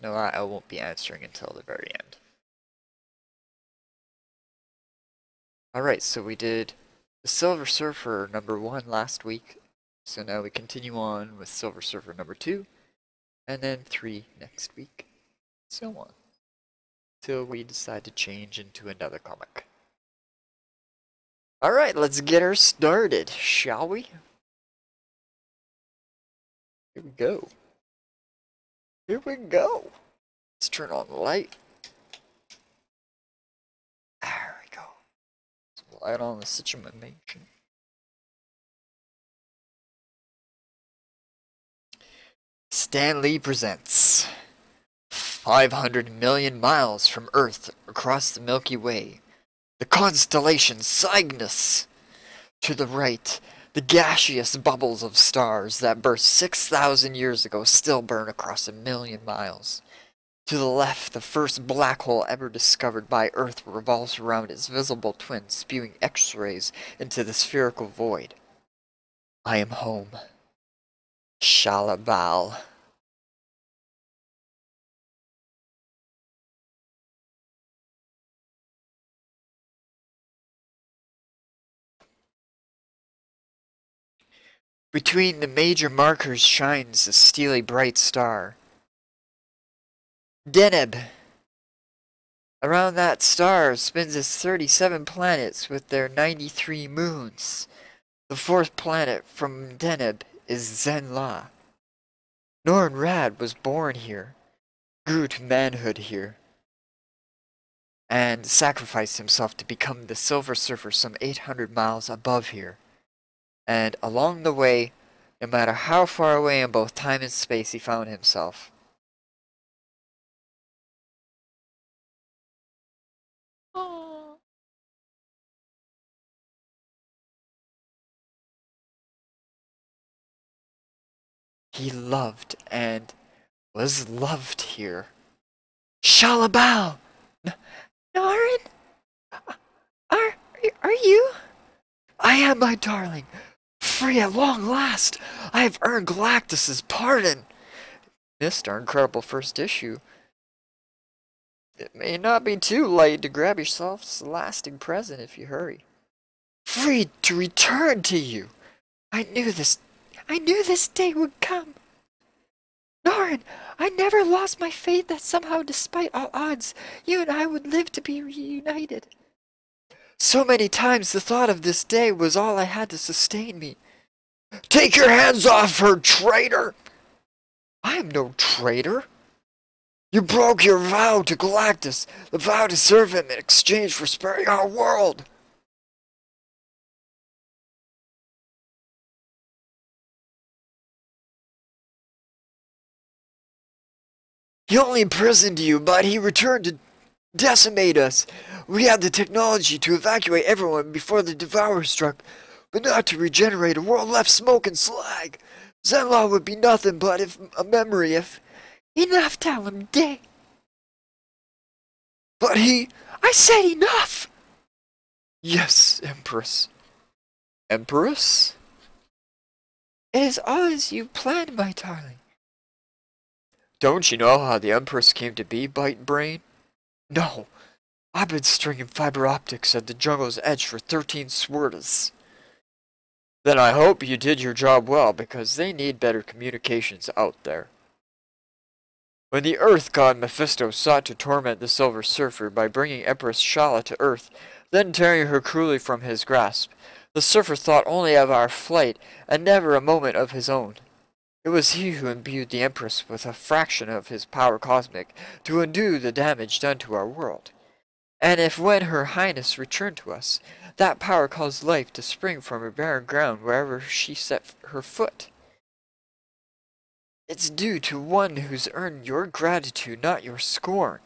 No, I won't be answering until the very end. Alright, so we did the Silver Surfer number 1 last week. So now we continue on with Silver Surfer number 2, and then 3 next week. So on. Till we decide to change into another comic. Alright, let's get her started, shall we? Here we go. Here we go. Let's turn on the light. There we go. Some light on the situation. Stan Lee presents 500 million miles from Earth across the Milky Way. The constellation Cygnus. To the right, the gaseous bubbles of stars that burst 6,000 years ago still burn across 1,000,000 miles. To the left, the first black hole ever discovered by Earth revolves around its visible twin, spewing X-rays into the spherical void. I am home. Shalabal. Between the major markers shines a steely bright star. Deneb. Around that star spins its 37 planets with their 93 moons. The fourth planet from Deneb is Zenla. Norn Rad was born here, grew to manhood here, and sacrificed himself to become the Silver Surfer some 800 miles above here. And along the way, no matter how far away in both time and space he found himself, he loved and was loved here. Shalabal! Norrin? Are you? I am, my darling. Free at long last. I have earned Galactus's pardon. Missed our incredible first issue. It may not be too late to grab yourself a lasting present if you hurry. Free to return to you. I knew this day would come. Norrin, I never lost my faith that somehow, despite all odds, you and I would live to be reunited. So many times the thought of this day was all I had to sustain me. Take your hands off her, traitor! I am no traitor. You broke your vow to Galactus, the vow to serve him in exchange for sparing our world. He only imprisoned you, but he returned to decimate us. We had the technology to evacuate everyone before the Devourer struck, but not to regenerate a world left smoke and slag. Zenla would be nothing but a memory if... Enough, tell him, day. But he... I said enough! Yes, Empress. Empress? It is all as you planned, my darling. Don't you know how the Empress came to be, Bite Brain? No. I've been stringing fiber optics at the jungle's edge for 13 swertas. Then I hope you did your job well, because they need better communications out there. When the Earth God Mephisto sought to torment the Silver Surfer by bringing Empress Shala to Earth, then tearing her cruelly from his grasp, the Surfer thought only of our flight, and never a moment of his own. It was he who imbued the Empress with a fraction of his power cosmic to undo the damage done to our world. And if when Her Highness returned to us, that power caused life to spring from her barren ground wherever she set her foot, it's due to one who's earned your gratitude, not your scorn.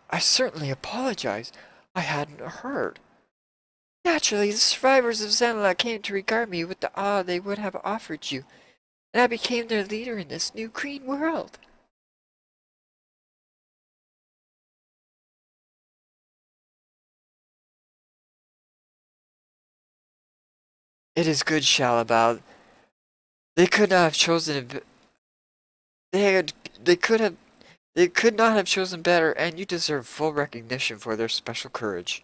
I certainly apologize. I hadn't heard. Naturally, the survivors of Zenla came to regard me with the awe they would have offered you, and I became their leader in this new green world. It is good, Shalabal. They could not have chosen they had They could not have chosen better, and you deserve full recognition for their special courage.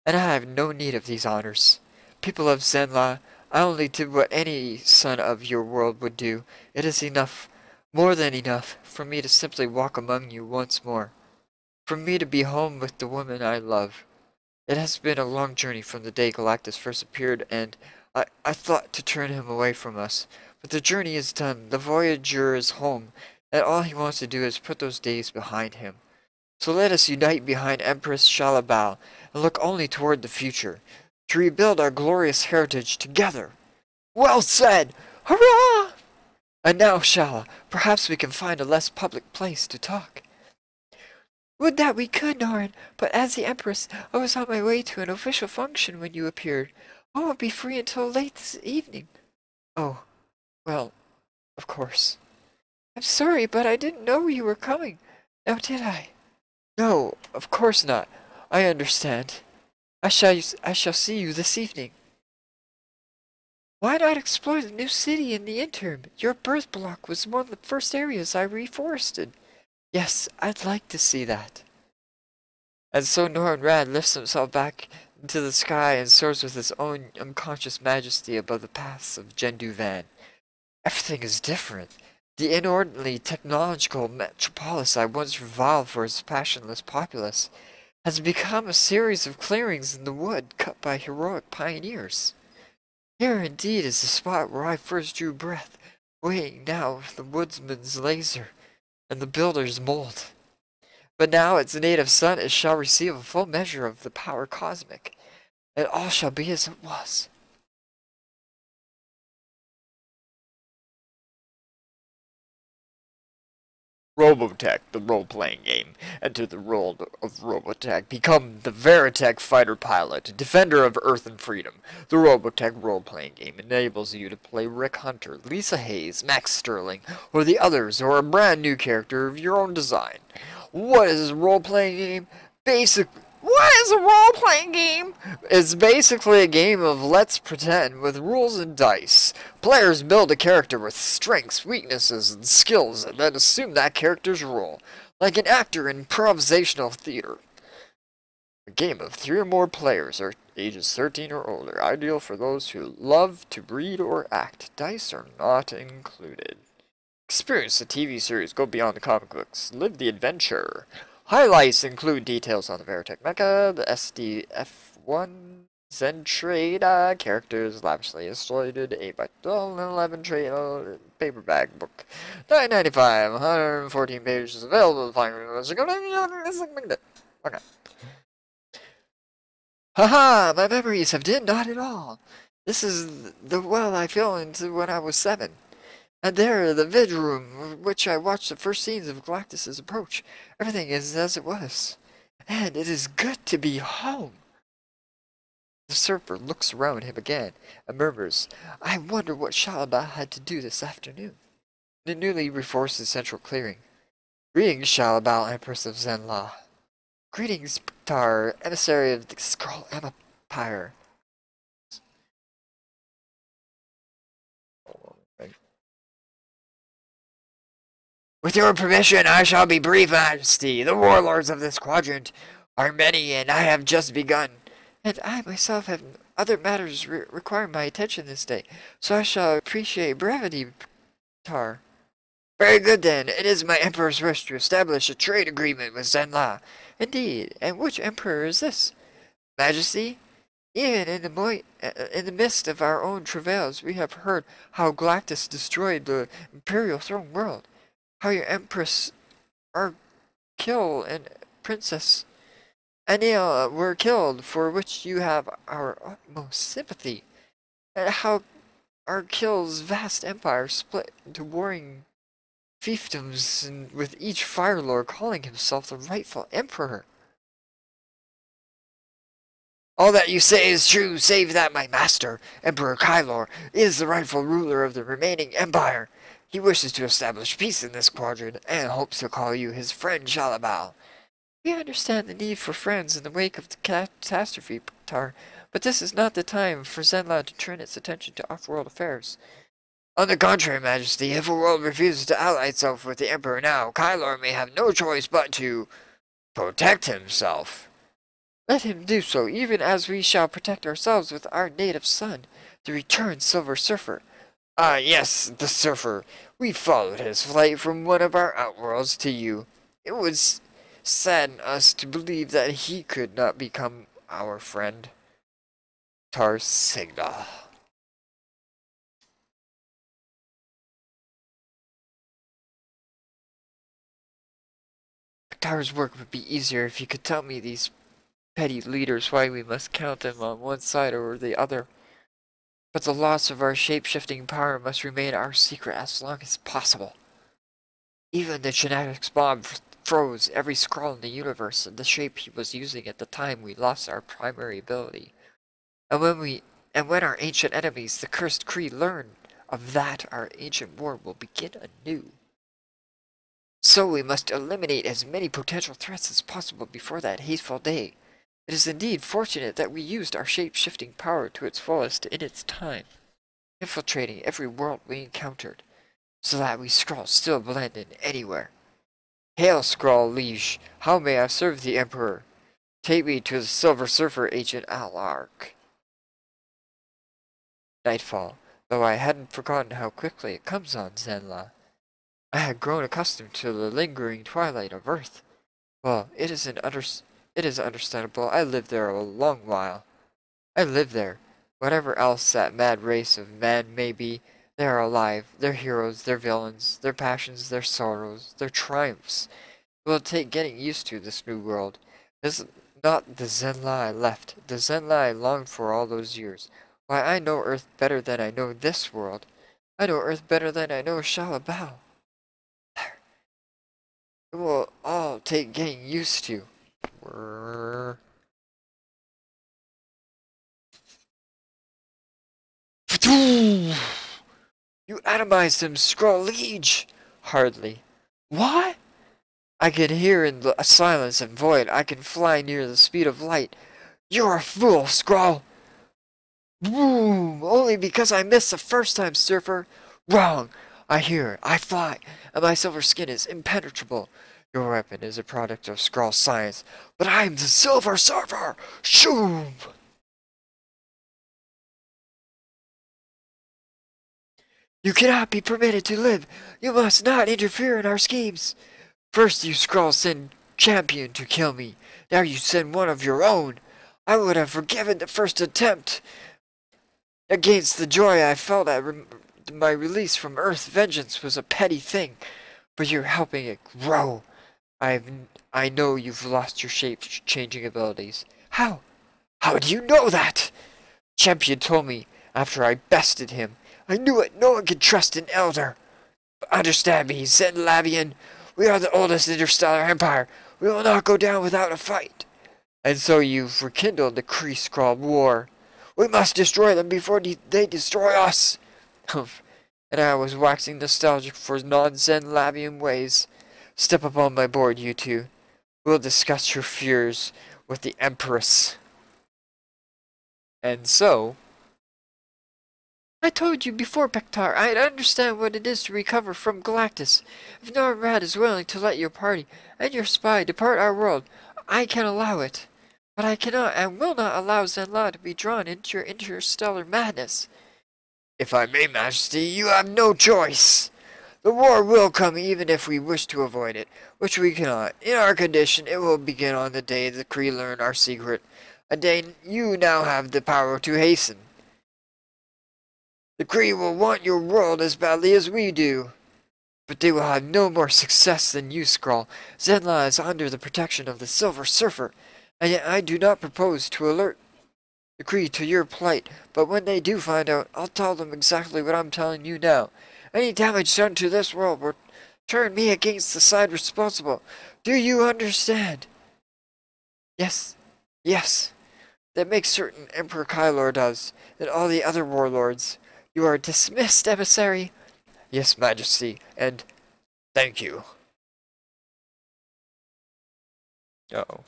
And I have no need of these honors. People of Zenla, I only did what any son of your world would do. It is enough, more than enough, for me to simply walk among you once more. For me to be home with the woman I love. It has been a long journey from the day Galactus first appeared, and I thought to turn him away from us. But the journey is done, the Voyager is home, and all he wants to do is put those days behind him. So let us unite behind Empress Shalabal, and look only toward the future, to rebuild our glorious heritage together. Well said! Hurrah! And now, Shala, perhaps we can find a less public place to talk. Would that we could, Norrin, but as the Empress, I was on my way to an official function when you appeared. I won't be free until late this evening. Oh, well, of course. I'm sorry, but I didn't know you were coming. Now did I? No, of course not. I understand. I shall see you this evening. Why not explore the new city in the interim? Your birth block was one of the first areas I reforested. Yes, I'd like to see that. And so Norrin Rad lifts himself back into the sky and soars with his own unconscious majesty above the paths of Jenduvan. Everything is different. The inordinately technological metropolis I once reviled for its passionless populace has become a series of clearings in the wood cut by heroic pioneers. Here indeed is the spot where I first drew breath, waiting now for the woodsman's laser and the builder's mold. But now its native sun it shall receive a full measure of the power cosmic, and all shall be as it was. Robotech, the role-playing game. Enter the world of Robotech. Become the Veritech fighter pilot, defender of Earth and freedom. The Robotech role-playing game enables you to play Rick Hunter, Lisa Hayes, Max Sterling, or the others, or a brand new character of your own design. What is a role-playing game? What is a role-playing game? It's basically a game of let's pretend with rules and dice. Players build a character with strengths, weaknesses, and skills, and then assume that character's role, like an actor in improvisational theater. A game of 3 or more players are ages 13 or older, ideal for those who love to read or act. Dice are not included. Experience the TV series, go beyond the comic books, live the adventure. Highlights include details on the Veritech Mecha, the SDF-1 Zen trade, characters lavishly illustrated, 8x12 and 11 trade, paperback book, $9.95, 114 pages available. Okay. Haha, my memories have did not at all. This is the well I fell into when I was 7. And there, the vid room, in which I watched the first scenes of Galactus's approach. Everything is as it was. And it is good to be home. The surfer looks around him again, and murmurs, I wonder what Shalaba had to do this afternoon. In a newly reforested central clearing. Greetings, Shalabal, Empress of Zenla. Greetings, Tar, emissary of the Skrull Empire. With your permission, I shall be brief, Majesty. The warlords of this quadrant are many, and I have just begun. And I myself have other matters requiring my attention this day, so I shall appreciate brevity, Tar. Very good, then. It is my Emperor's wish to establish a trade agreement with Zenla. Indeed, and which Emperor is this? Majesty? Even in the midst of our own travails, we have heard how Galactus destroyed the Imperial Throne World. How your Empress Arkil and Princess Anil were killed, for which you have our utmost sympathy, and how Arkil's vast empire split into warring fiefdoms, and with each Fire Lord calling himself the rightful Emperor. All that you say is true, save that my master, Emperor Kylor, is the rightful ruler of the remaining empire. He wishes to establish peace in this quadrant, and hopes to call you his friend Shalabal. We understand the need for friends in the wake of the catastrophe, Tar, but this is not the time for Zenla to turn its attention to off-world affairs. On the contrary, Majesty, if a world refuses to ally itself with the Emperor now, Kylor may have no choice but to protect himself. Let him do so, even as we shall protect ourselves with our native son, the returned Silver Surfer. Ah, yes, the Surfer. We followed his flight from one of our outworlds to you. It would sadden us to believe that he could not become our friend. Tarsigna. Tar's work would be easier if you could tell me these petty leaders why we must count them on one side or the other. But the loss of our shape-shifting power must remain our secret as long as possible. Even the genetics bomb froze every Skrull in the universe in the shape he was using at the time we lost our primary ability. And when our ancient enemies, the cursed Kree, learn of that, our ancient war will begin anew. So we must eliminate as many potential threats as possible before that hateful day. It is indeed fortunate that we used our shape-shifting power to its fullest in its time, infiltrating every world we encountered, so that we Skrulls still blend in anywhere. Hail, Skrull Liege, how may I serve the Emperor? Take me to the Silver Surfer Agent Alark. Nightfall, though I hadn't forgotten how quickly it comes on Zenla. I had grown accustomed to the lingering twilight of Earth. Well, it is understandable. I lived there a long while. I lived there. Whatever else that mad race of man may be, they are alive. Their heroes, their villains, their passions, their sorrows, their triumphs. It will take getting used to this new world. This is not the Zenla I left, the Zenla I longed for all those years. Why, I know Earth better than I know this world. I know Earth better than I know Shalabao. It will all take getting used to. You atomized him, Skrull Liege! Hardly. What? I can hear in the silence and void. I can fly near the speed of light. You're a fool, Skrull! Boom! Only because I missed the first time, Surfer. Wrong! I hear, I fly, and my silver skin is impenetrable. Your weapon is a product of Skrull science, but I'm the Silver Surfer! Shoom! You cannot be permitted to live. You must not interfere in our schemes. First you Skrull send Champion to kill me. Now you send one of your own. I would have forgiven the first attempt. Against the joy I felt at my release from Earth, vengeance was a petty thing. But you're helping it grow. I know you've lost your shape-changing abilities. How? How do you know that? Champion told me after I bested him. I knew it. No one can trust an elder. But understand me, Zenlavian. We are the oldest interstellar empire. We will not go down without a fight. And so you've rekindled the Kree-Skrull war. We must destroy them before they destroy us. Humph. And I was waxing nostalgic for non-Zenlavian ways. Step up on my board, you two. We'll discuss your fears with the Empress. And so, I told you before, Pektar, I understand what it is to recover from Galactus. If Norrad is willing to let your party and your spy depart our world, I can allow it. But I cannot and will not allow Zenla to be drawn into your interstellar madness. If I may, Majesty, you have no choice. The war will come even if we wish to avoid it, which we cannot. In our condition, it will begin on the day the Kree learn our secret, a day you now have the power to hasten. The Kree will want your world as badly as we do. But they will have no more success than you, Skrull. Zenla is under the protection of the Silver Surfer, and yet I do not propose to alert the Kree to your plight. But when they do find out, I'll tell them exactly what I'm telling you now. Any damage done to this world will turn me against the side responsible. Do you understand? Yes. Yes. That makes certain Emperor Kylor does, and all the other warlords. You are dismissed, emissary. Yes, Majesty, and thank you. Uh-oh.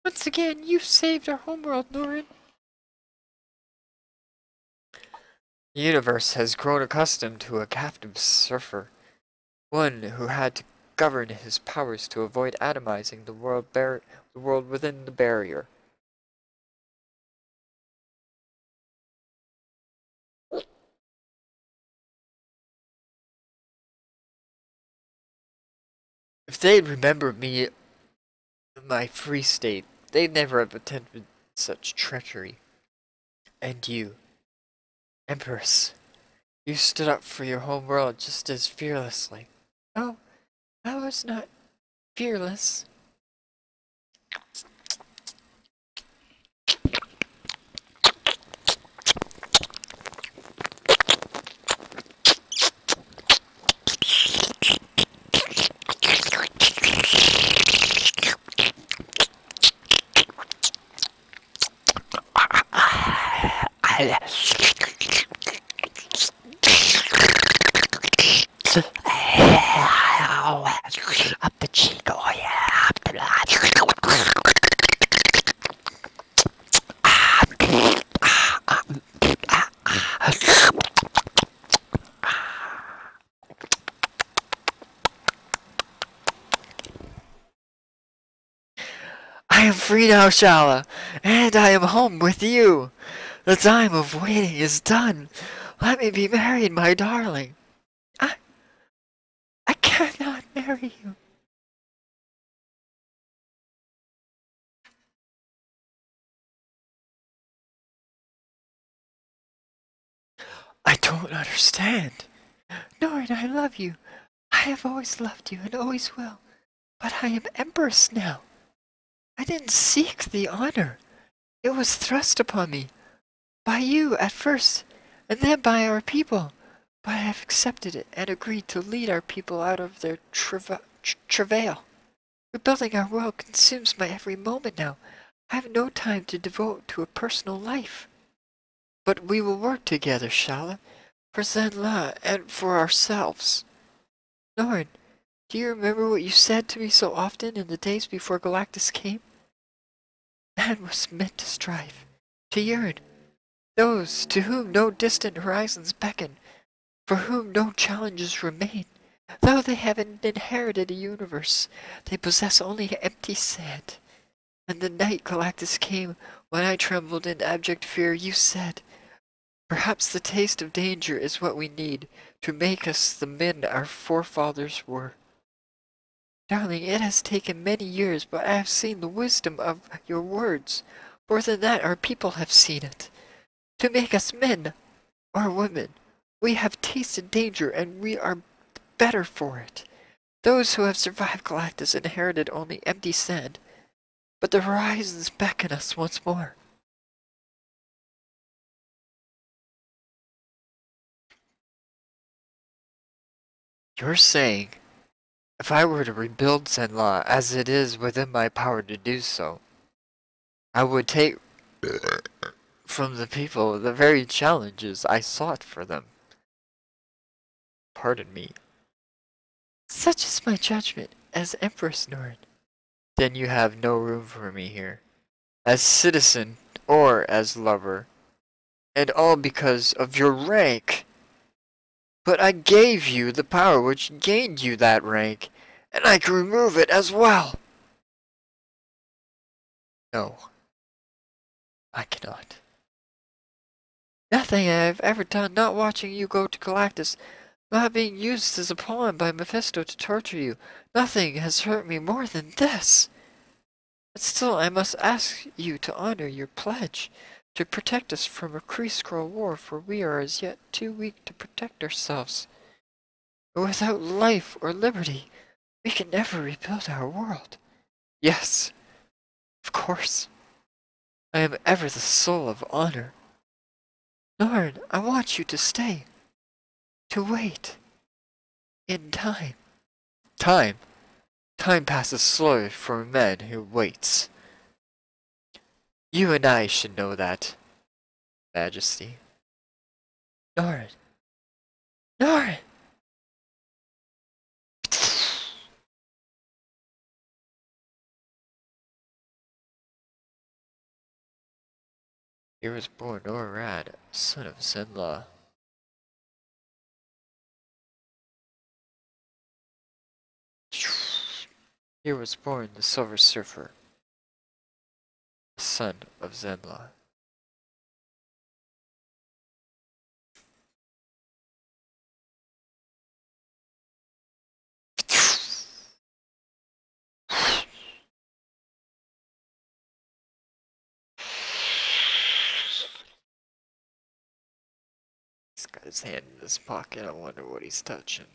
Once again, you've saved our homeworld, Norin. The universe has grown accustomed to a captive surfer, one who had to govern his powers to avoid atomizing the world within the barrier. If they'd remembered me in my free state, they'd never have attempted such treachery. And you, Empress, you stood up for your home world just as fearlessly. Oh, I was not fearless. Up the cheek, oh yeah, up the I am free now, Shala, and I am home with you. The time of waiting is done. Let me be married, my darling. I cannot marry you. I don't understand. Norn, I love you. I have always loved you and always will. But I am Empress now. I didn't seek the honor. It was thrust upon me. By you at first, and then by our people. But I have accepted it and agreed to lead our people out of their travail. Rebuilding our world consumes my every moment now. I have no time to devote to a personal life. But we will work together, Shala, for Zenla and for ourselves. Norn, do you remember what you said to me so often in the days before Galactus came? Man was meant to strive, to yearn. Those to whom no distant horizons beckon, for whom no challenges remain. Though they haven't inherited a universe, they possess only empty sand. And the night Galactus came, when I trembled in abject fear, you said, perhaps the taste of danger is what we need to make us the men our forefathers were. Darling, it has taken many years, but I have seen the wisdom of your words. More than that, our people have seen it. To make us men or women, we have tasted danger and we are better for it. Those who have survived Galactus inherited only empty sand, but the horizons beckon us once more. You're saying, if I were to rebuild Zenla as it is within my power to do so, I would take from the people the very challenges I sought for them. Pardon me. Such is my judgment as Empress Norn. Then you have no room for me here, as citizen or as lover, and all because of your rank. But I gave you the power which gained you that rank, and I can remove it as well. No, I cannot. Nothing I have ever done, not watching you go to Galactus, not being used as a pawn by Mephisto to torture you, nothing has hurt me more than this. But still I must ask you to honor your pledge, to protect us from a Kree-Skrull war, for we are as yet too weak to protect ourselves. Without life or liberty, we can never rebuild our world. Yes, of course. I am ever the soul of honor. Norn, I want you to stay. To wait. In time. Time? Time passes slowly for a man who waits. You and I should know that, Majesty. Norn. Norn! Here was born Norad, son of Zenla. Here was born the Silver Surfer, the son of Zenla. He's got his hand in his pocket. I wonder what he's touching.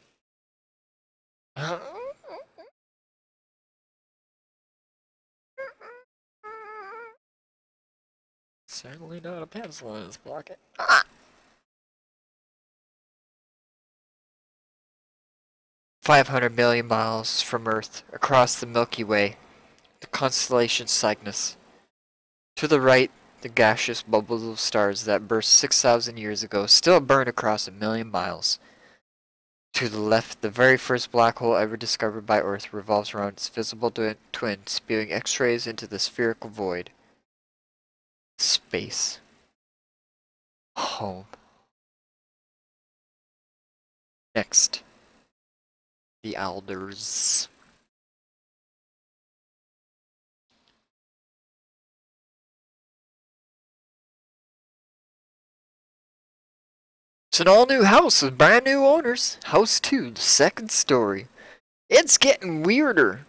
Certainly not a pencil in his pocket. 500 million miles from Earth, across the Milky Way, the constellation Cygnus. To the right, the gaseous bubbles of stars that burst 6,000 years ago still burn across 1,000,000 miles. To the left, the very first black hole ever discovered by Earth revolves around its visible twin, spewing X-rays into the spherical void. Space. Home. Next. The Alders. It's an all-new house with brand new owners. House 2, the second story. It's getting weirder.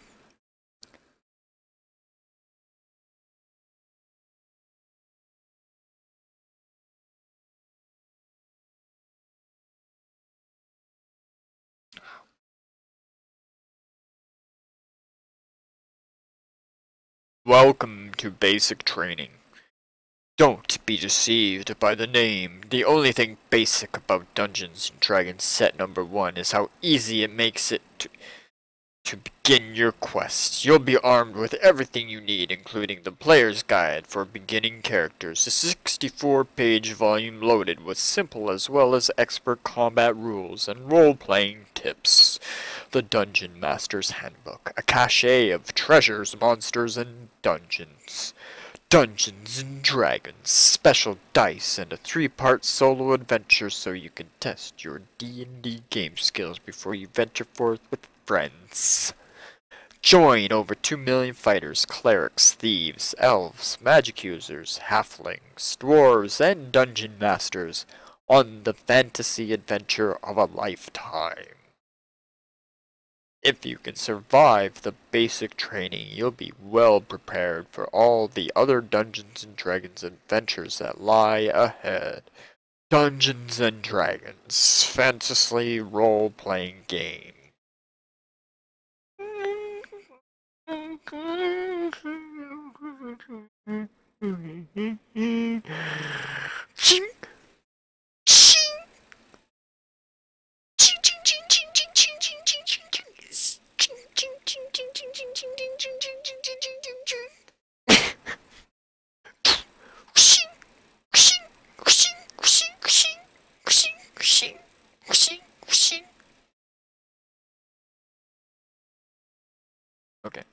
Welcome to basic training. Don't be deceived by the name. The only thing basic about Dungeons & Dragons set number 1 is how easy it makes it to begin your quest. You'll be armed with everything you need, including the player's guide for beginning characters, a 64-page volume loaded with simple as well as expert combat rules and role-playing tips. The Dungeon Master's Handbook, a cache of treasures, monsters, and dungeons. Dungeons & Dragons, special dice, and a 3-part solo adventure so you can test your D&D game skills before you venture forth with friends. Join over 2 million fighters, clerics, thieves, elves, magic users, halflings, dwarves, and dungeon masters on the fantasy adventure of a lifetime. If you can survive the basic training, you'll be well prepared for all the other Dungeons & Dragons adventures that lie ahead. Dungeons & Dragons, fantasy role-playing game. Okay.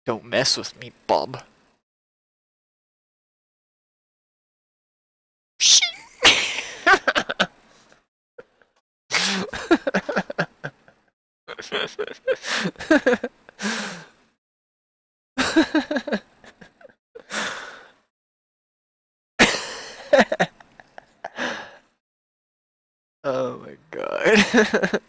Don't mess with me, Bob. Oh my god.